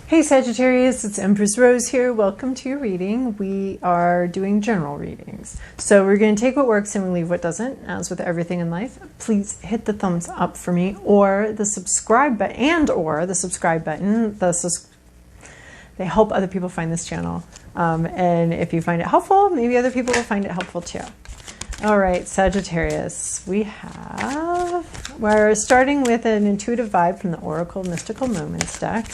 Hey Sagittarius, it's Empress Rose here. Welcome to your reading. We are doing general readings. So we're going to take what works and we leave what doesn't, as with everything in life. Please hit the thumbs up for me or the subscribe button they help other people find this channel. And if you find it helpful, maybe other people will find it helpful too. All right, Sagittarius, we're starting with an intuitive vibe from the Oracle Mystical Moments deck.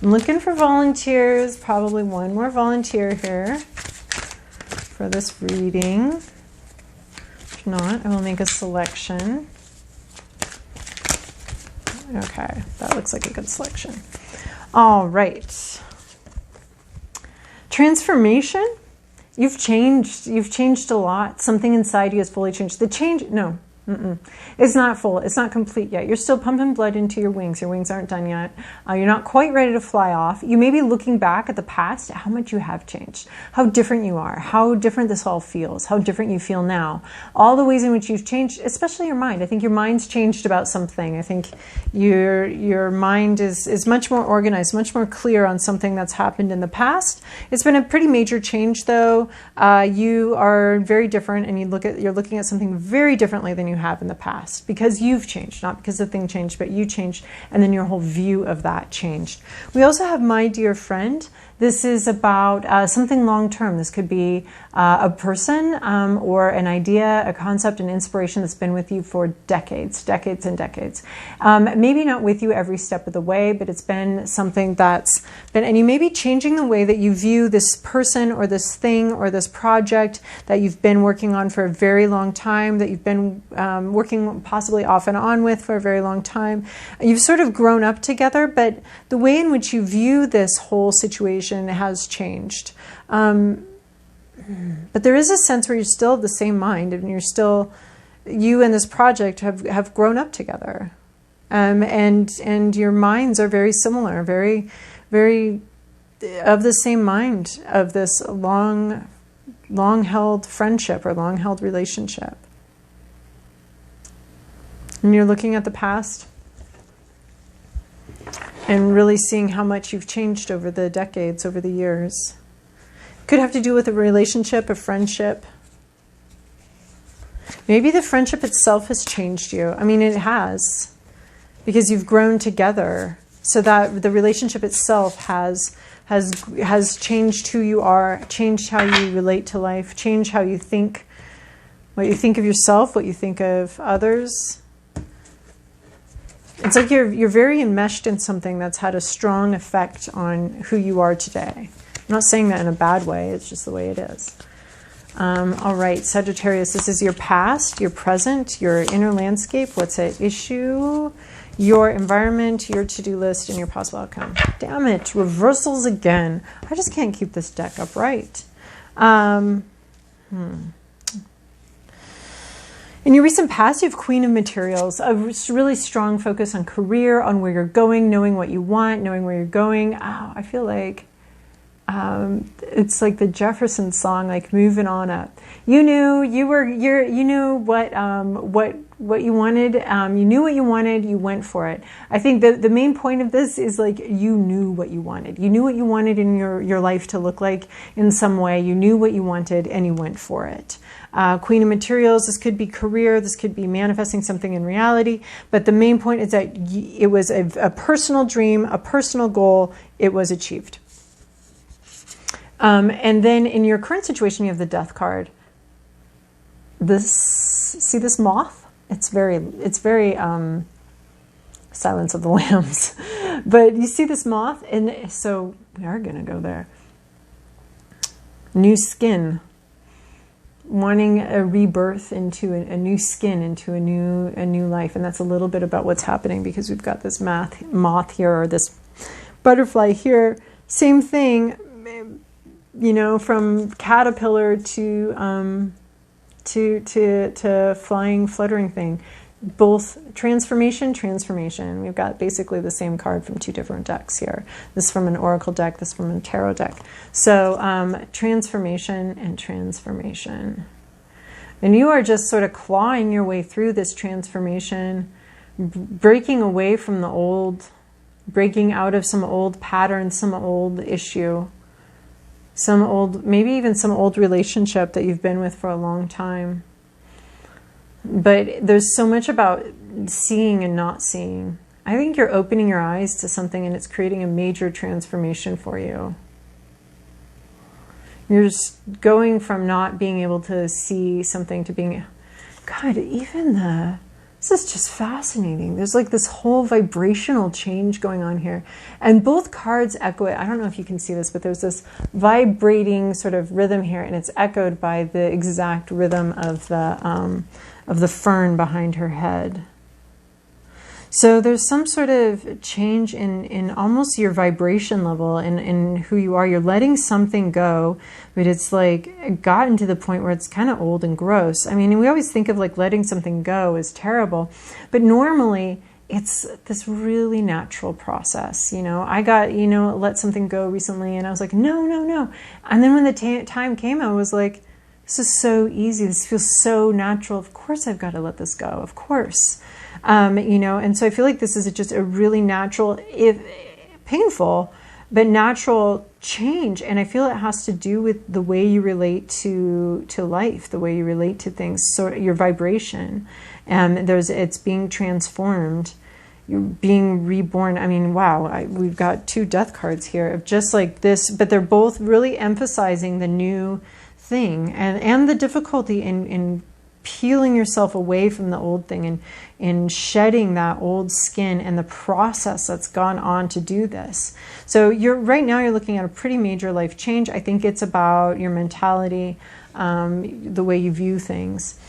I'm looking for volunteers, probably one more volunteer here for this reading. If not, I will make a selection. Okay, that looks like a good selection. All right. Transformation. You've changed a lot. Something inside you has fully changed. It's not full. It's not complete yet. You're still pumping blood into your wings. Your wings aren't done yet. You're not quite ready to fly off. You may be looking back at the past, how much you have changed, how different you are, how different this all feels, how different you feel now. All the ways in which you've changed, especially your mind. I think your mind's changed about something. I think your mind is much more organized, much more clear on something that's happened in the past. It's been a pretty major change, though. You are very different, and you're looking at something very differently than you have in the past, because you've changed, not because the thing changed, but you changed, and then your whole view of that changed. We also have My Dear Friend. This is about something long-term. This could be a person or an idea, a concept, an inspiration that's been with you for decades and decades. Maybe not with you every step of the way, but it's been something that's been, and you may be changing the way that you view this person or this thing or this project that you've been working on for a very long time, that you've been working possibly off and on with for a very long time. You've sort of grown up together, but the way in which you view this whole situation has changed. But there is a sense where you're still of the same mind, and you and this project have grown up together. And your minds are very similar, very, very of the same mind of this long-held friendship or long-held relationship. And you're looking at the past and really seeing how much you've changed over the decades, over the years. Could have to do with a relationship, a friendship. Maybe the friendship itself has changed you. I mean, it has, because you've grown together, so that the relationship itself has changed who you are, changed how you relate to life, changed how you think, what you think of yourself, what you think of others. It's like you're very enmeshed in something that's had a strong effect on who you are today. I'm not saying that in a bad way, it's just the way it is. All right, Sagittarius, this is your past, your present, your inner landscape, what's at issue, your environment, your to-do list, and your possible outcome. Damn it, reversals again. I just can't keep this deck upright. In your recent past, you have Queen of Materials, a really strong focus on career, on where you're going, knowing what you want, knowing where you're going. Oh, I feel like it's like the Jefferson song, like moving on up. You knew what you wanted. You knew what you wanted. You went for it. I think the main point of this is like you knew what you wanted. You knew what you wanted in your life to look like in some way. You knew what you wanted and you went for it. Queen of Materials, this could be career, this could be manifesting something in reality, but the main point is that it was a personal dream, a personal goal, it was achieved. And then in your current situation, you have the Death card. See this moth? It's very Silence of the Lambs. But you see this moth, and so we are going to go there. New skin. Wanting a rebirth into a new skin, into a new life. And that's a little bit about what's happening, because we've got this moth here, or this butterfly here. Same thing, you know, from caterpillar to flying, fluttering thing. Both transformation. We've got basically the same card from two different decks here. This from an oracle deck, this from a tarot deck. So transformation and transformation. And you are just sort of clawing your way through this transformation, breaking away from the old breaking out of some old pattern, some old issue, some old, maybe even some old relationship that you've been with for a long time. But there's so much about seeing and not seeing. I think you're opening your eyes to something and it's creating a major transformation for you. You're just going from not being able to see something to being, God, this is just fascinating. There's like this whole vibrational change going on here. And both cards echo it. I don't know if you can see this, but there's this vibrating sort of rhythm here, and it's echoed by the exact rhythm of the fern behind her head. So there's some sort of change in almost your vibration level in who you are. You're letting something go, but it's like gotten to the point where it's kind of old and gross. I mean, we always think of like letting something go as terrible, but normally it's this really natural process. You know, I got, let something go recently and I was like, no. And then when the time came, I was like, this is so easy. This feels so natural. Of course I've got to let this go. Of course. And so I feel like this is just a really natural, if painful, but natural change. And I feel it has to do with the way you relate to life, the way you relate to things, so your vibration. And it's being transformed. You're being reborn. I mean, wow, we've got 2 death cards here of just like this, but they're both really emphasizing the new thing and the difficulty in peeling yourself away from the old thing and in shedding that old skin and the process that's gone on to do this. So right now you're looking at a pretty major life change. I think it's about your mentality, the way you view things.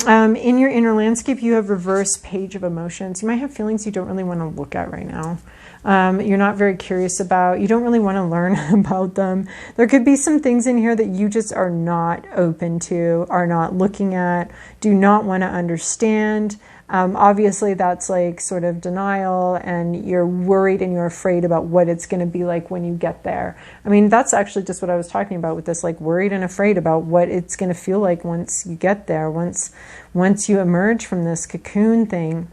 In your inner landscape, you have reverse page of emotions. You might have feelings you don't really want to look at right now. You're not very curious about, you don't really want to learn about them. There could be some things in here that you just are not open to, are not looking at, do not want to understand. Obviously that's like sort of denial, and you're worried and you're afraid about what it's going to be like when you get there. I mean, that's actually just what I was talking about with this, like worried and afraid about what it's going to feel like once you get there, once you emerge from this cocoon thing.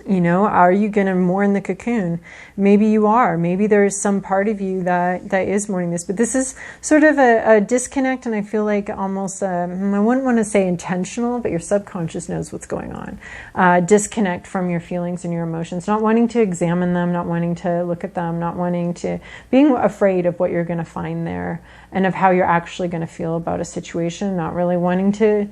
Are you going to mourn the cocoon? Maybe you are. Maybe there's some part of you that is mourning this. But this is sort of a disconnect, and I feel like almost, I wouldn't want to say intentional, but your subconscious knows what's going on. Disconnect from your feelings and your emotions, not wanting to examine them, not wanting to look at them, not wanting to, being afraid of what you're going to find there and of how you're actually going to feel about a situation, not really wanting to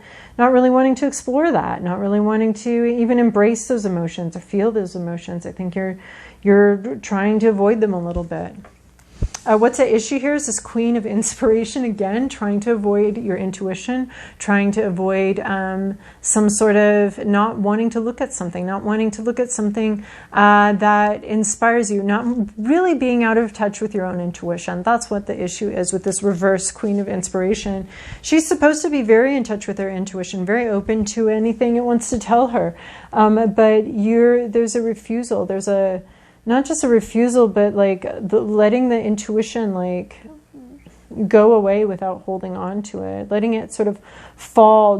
explore that, not really wanting to even embrace those emotions or feel those emotions. I think you're trying to avoid them a little bit. What's at issue here is this Queen of Inspiration again, trying to avoid your intuition, trying to avoid some sort of not wanting to look at something, that inspires you, not really being out of touch with your own intuition. That's what the issue is with this reverse Queen of Inspiration. She's supposed to be very in touch with her intuition, very open to anything it wants to tell her. But there's a refusal. There's not just a refusal, but like letting the intuition like go away without holding on to it, letting it sort of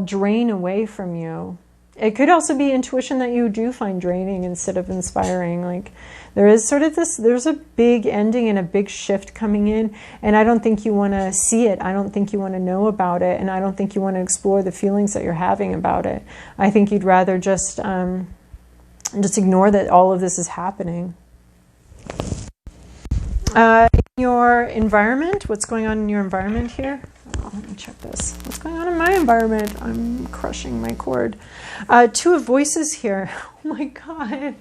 drain away from you. It could also be intuition that you do find draining instead of inspiring. Like there is sort of there's a big ending and a big shift coming in, and I don't think you want to see it. I don't think you want to know about it, and I don't think you want to explore the feelings that you're having about it. I think you'd rather just ignore that all of this is happening. In your environment, what's going on in your environment here? Oh, let me check this. What's going on in my environment? I'm crushing my cord. 2 of Voices here. Oh my God.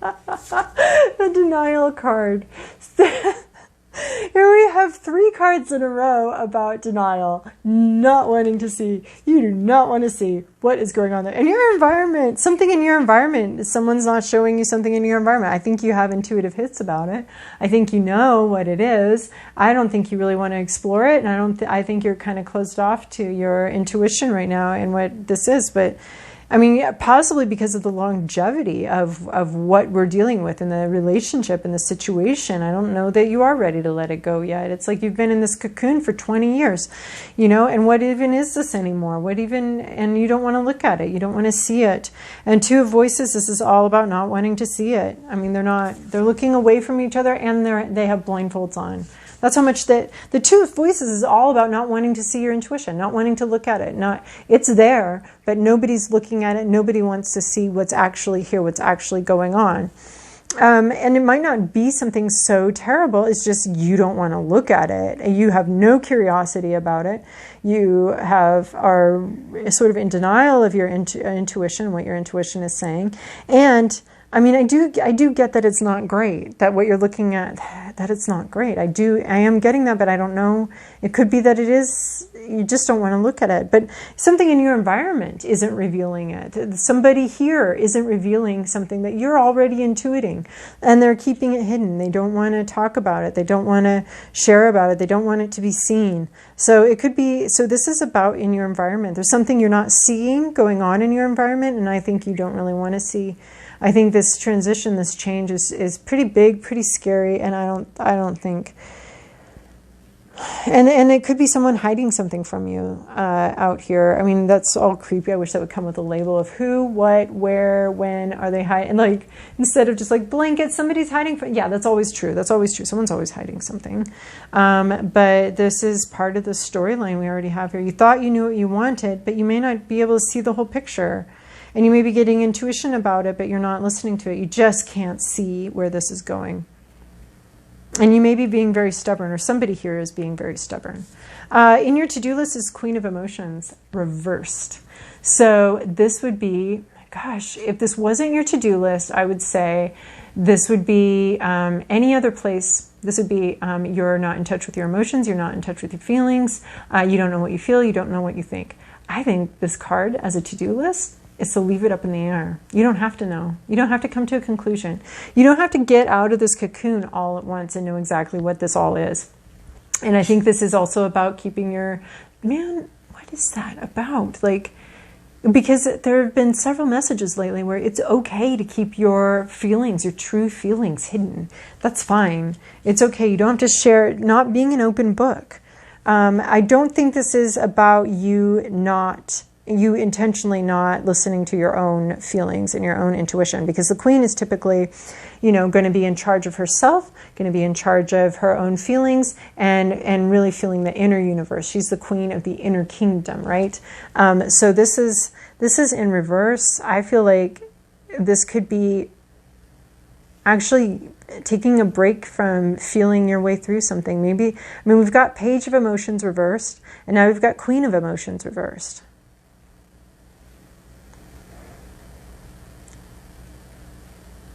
The denial card. Here we have 3 cards in a row about denial, not wanting to see. You do not want to see what is going on there. In your environment, something in your environment, someone's not showing you something in your environment. I think you have intuitive hits about it. I think you know what it is. I don't think you really want to explore it, and I think you're kind of closed off to your intuition right now and what this is. But I mean, yeah, possibly because of the longevity of what we're dealing with in the relationship and the situation. I don't know that you are ready to let it go yet. It's like you've been in this cocoon for 20 years, you know, and what even is this anymore? And you don't want to look at it. You don't want to see it. And Two of Voices, this is all about not wanting to see it. I mean, they're looking away from each other, and they have blindfolds on. That's how much that the Two of Voices is all about not wanting to see your intuition, not wanting to look at it. It's there, but nobody's looking at it. Nobody wants to see what's actually here, what's actually going on. And it might not be something so terrible. It's just you don't want to look at it. You have no curiosity about it. You are sort of in denial of your intuition, what your intuition is saying. And I mean, I do get that it's not great, that what you're looking at, that it's not great. I am getting that, but I don't know. It could be that it is, you just don't want to look at it. But something in your environment isn't revealing it. Somebody here isn't revealing something that you're already intuiting, and they're keeping it hidden. They don't want to talk about it. They don't want to share about it. They don't want it to be seen. So it could be, so this is about in your environment. There's something you're not seeing going on in your environment, and I think you don't really want to see. I think this transition, this change is pretty big, pretty scary, and I don't think, and it could be someone hiding something from you out here. I mean, that's all creepy. I wish that would come with a label of who, what, where, when are they hiding, and like instead of just like blanket, somebody's hiding from. Yeah, that's always true. That's always true. Someone's always hiding something. But this is part of the storyline we already have here. You thought you knew what you wanted, but you may not be able to see the whole picture. And you may be getting intuition about it, but you're not listening to it. You just can't see where this is going. And you may be being very stubborn, or somebody here is being very stubborn. In your to-do list is Queen of Emotions, reversed. So this would be, gosh, if this wasn't your to-do list, I would say this would be any other place. This would be you're not in touch with your emotions, you're not in touch with your feelings, you don't know what you feel, you don't know what you think. I think this card as a to-do list is to leave it up in the air. You don't have to know. You don't have to come to a conclusion. You don't have to get out of this cocoon all at once and know exactly what this all is. And I think this is also about keeping your, man, what is that about? Like, because there have been several messages lately where it's okay to keep your feelings, your true feelings hidden. That's fine. It's okay. You don't have to share it, not being an open book. I don't think this is about you intentionally not listening to your own feelings and your own intuition, because the queen is typically, going to be in charge of herself, going to be in charge of her own feelings and really feeling the inner universe. She's the queen of the inner kingdom, right? So this is in reverse. I feel like this could be actually taking a break from feeling your way through something. We've got Page of Emotions reversed, and now we've got Queen of Emotions reversed.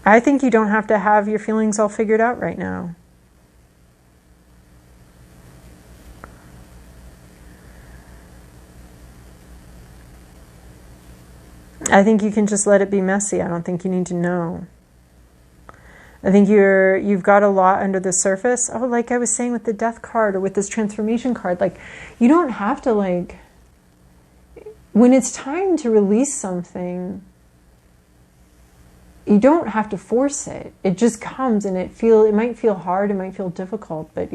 I think you don't have to have your feelings all figured out right now. I think you can just let it be messy. I don't think you need to know. I think you've got a lot under the surface. Oh, like I was saying with the Death card or with this Transformation card, like you don't have to when it's time to release something, you don't have to force it. It just comes, and it might feel hard, it might feel difficult, but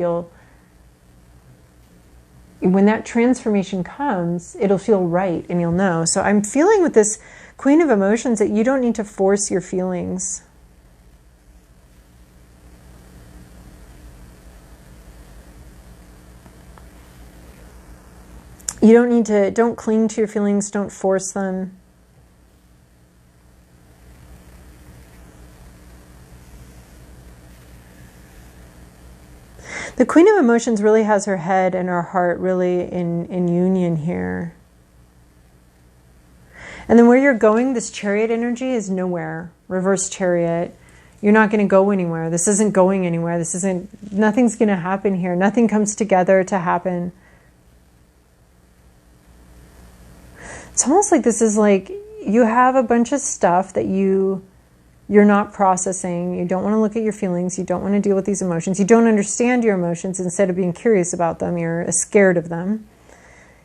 when that transformation comes, it'll feel right and you'll know. So I'm feeling with this Queen of Emotions that you don't need to force your feelings. You don't cling to your feelings, don't force them. The Queen of Emotions really has her head and her heart really in union here. And then where you're going, this Chariot energy is nowhere. Reverse Chariot. You're not going to go anywhere. This isn't going anywhere. Nothing's going to happen here. Nothing comes together to happen. It's almost like this is like you have a bunch of stuff that you're not processing. You don't want to look at your feelings. You don't want to deal with these emotions. You don't understand your emotions. Instead of being curious about them, you're scared of them.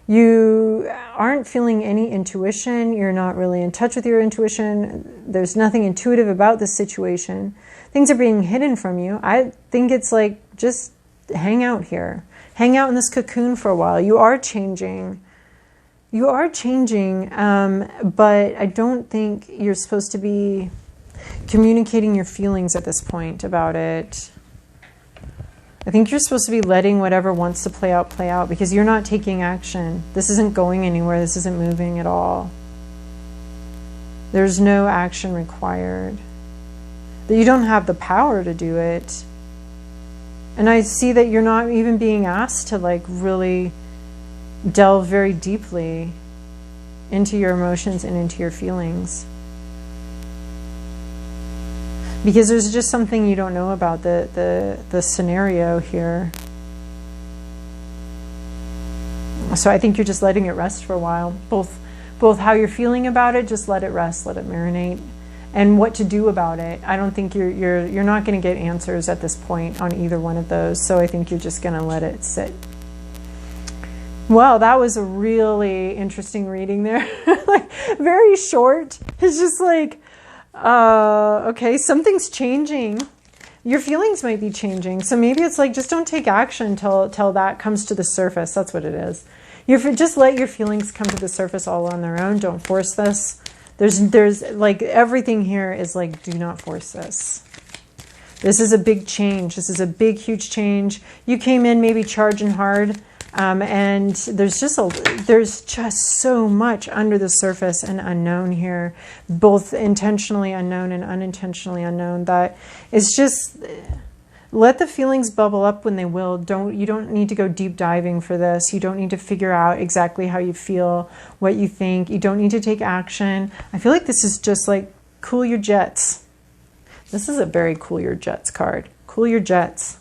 You aren't feeling any intuition. You're not really in touch with your intuition. There's nothing intuitive about this situation. Things are being hidden from you. I think it's like, just hang out here. Hang out in this cocoon for a while. You are changing. You are changing, but I don't think you're supposed to be communicating your feelings at this point about it. I think you're supposed to be letting whatever wants to play out, because you're not taking action. This isn't going anywhere. This isn't moving at all. There's no action required. That you don't have the power to do it. And I see that you're not even being asked to like really delve very deeply into your emotions and into your feelings. Because there's just something you don't know about the scenario here. So I think you're just letting it rest for a while. Both how you're feeling about it, just let it rest, let it marinate. And what to do about it. I don't think you're not going to get answers at this point on either one of those. So I think you're just going to let it sit. Well, that was a really interesting reading there. Like, very short. It's just like, okay, something's changing. Your feelings might be changing. So maybe it's like, just don't take action till that comes to the surface. That's what it is. Just let your feelings come to the surface all on their own. Don't force this. There's like, everything here is like, do not force this. This is a big change. This is a big, huge change. You came in maybe charging hard. And there's just so much under the surface and unknown here, both intentionally unknown and unintentionally unknown, that it's just, let the feelings bubble up when they will. You don't need to go deep diving for this. You don't need to figure out exactly how you feel, what you think. You don't need to take action. I feel like this is just like, cool your jets. This is a very cool your jets card. Cool your jets.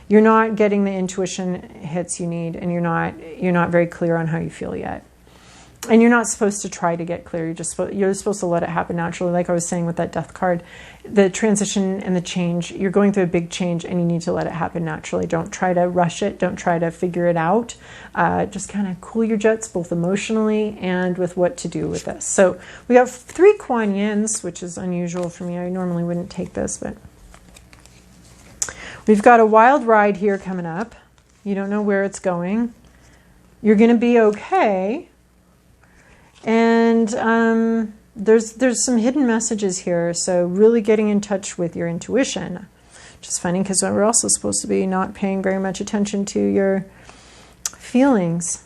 You're not getting the intuition hits you need, and you're not very clear on how you feel yet. And you're not supposed to try to get clear. You're supposed to let it happen naturally. Like I was saying with that death card, the transition and the change, you're going through a big change and you need to let it happen naturally. Don't try to rush it. Don't try to figure it out. Just kind of cool your jets, both emotionally and with what to do with this. So we got 3 Kuan Yins, which is unusual for me. I normally wouldn't take this, but we've got a wild ride here coming up. You don't know where it's going. You're going to be okay. And there's some hidden messages here. So really getting in touch with your intuition. Which is funny because we're also supposed to be not paying very much attention to your feelings.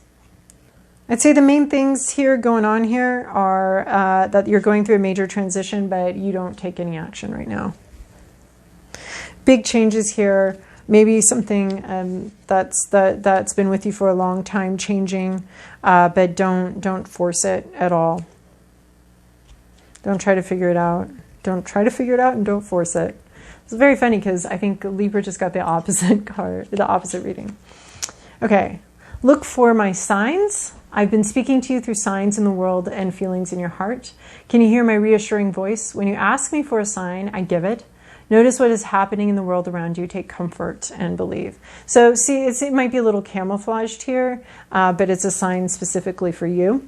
I'd say the main things here going on here are that you're going through a major transition, but you don't take any action right now. Big changes here. Maybe something that's been with you for a long time changing, but don't force it at all. Don't try to figure it out. Don't try to figure it out and don't force it. It's very funny because I think Libra just got the opposite card, the opposite reading. Okay, look for my signs. I've been speaking to you through signs in the world and feelings in your heart. Can you hear my reassuring voice? When you ask me for a sign, I give it. Notice what is happening in the world around you. Take comfort and believe. So see, it might be a little camouflaged here, but it's a sign specifically for you.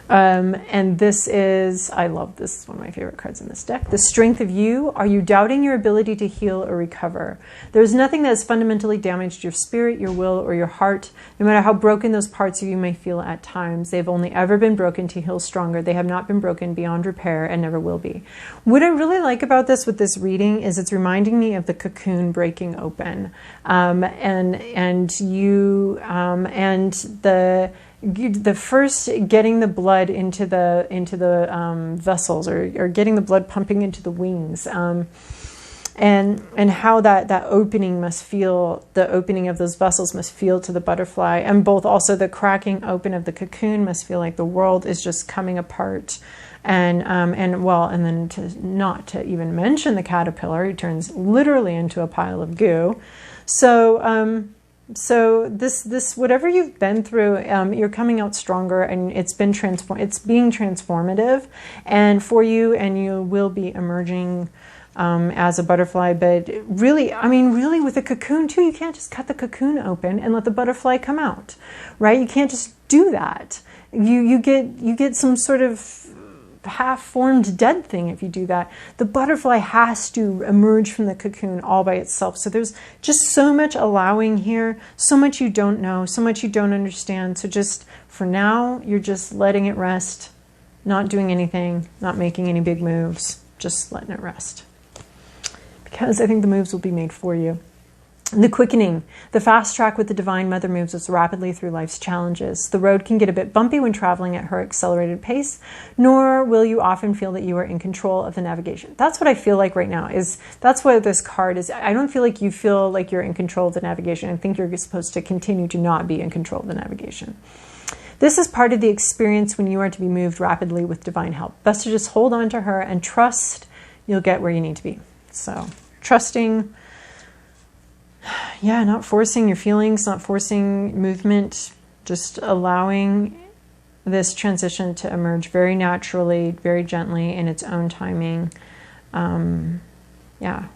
And this is, I love this, is one of my favorite cards in this deck. The strength of you. Are you doubting your ability to heal or recover? There's nothing that has fundamentally damaged your spirit, your will, or your heart. No matter how broken those parts of you may feel at times, they've only ever been broken to heal stronger. They have not been broken beyond repair and never will be. What I really like about this with this reading is it's reminding me of the cocoon breaking open. The first getting the blood into the vessels, or getting the blood pumping into the wings, and how that opening must feel, the opening of those vessels must feel to the butterfly, and both also the cracking open of the cocoon must feel like the world is just coming apart, and then not to even mention the caterpillar, who turns literally into a pile of goo. So this whatever you've been through, you're coming out stronger, and it's being transformative and for you, and you will be emerging as a butterfly. But really, I mean, really with a cocoon too, you can't just cut the cocoon open and let the butterfly come out, right? You can't just do that. You get some sort of half-formed dead thing if you do that. The butterfly has to emerge from the cocoon all by itself. So there's just so much allowing here, so much you don't know, so much you don't understand. So just for now, you're just letting it rest, not doing anything, not making any big moves, just letting it rest. Because I think the moves will be made for you. The quickening, the fast track with the Divine Mother moves us rapidly through life's challenges. The road can get a bit bumpy when traveling at her accelerated pace, nor will you often feel that you are in control of the navigation. That's what I feel like right now. That's what this card is. I don't feel like you feel like you're in control of the navigation. I think you're supposed to continue to not be in control of the navigation. This is part of the experience when you are to be moved rapidly with divine help. Best to just hold on to her and trust you'll get where you need to be. So, trusting. Yeah, not forcing your feelings, not forcing movement, just allowing this transition to emerge very naturally, very gently in its own timing. Yeah.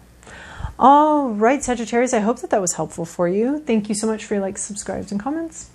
All right, Sagittarius, I hope that was helpful for you. Thank you so much for your likes, subscribes, and comments.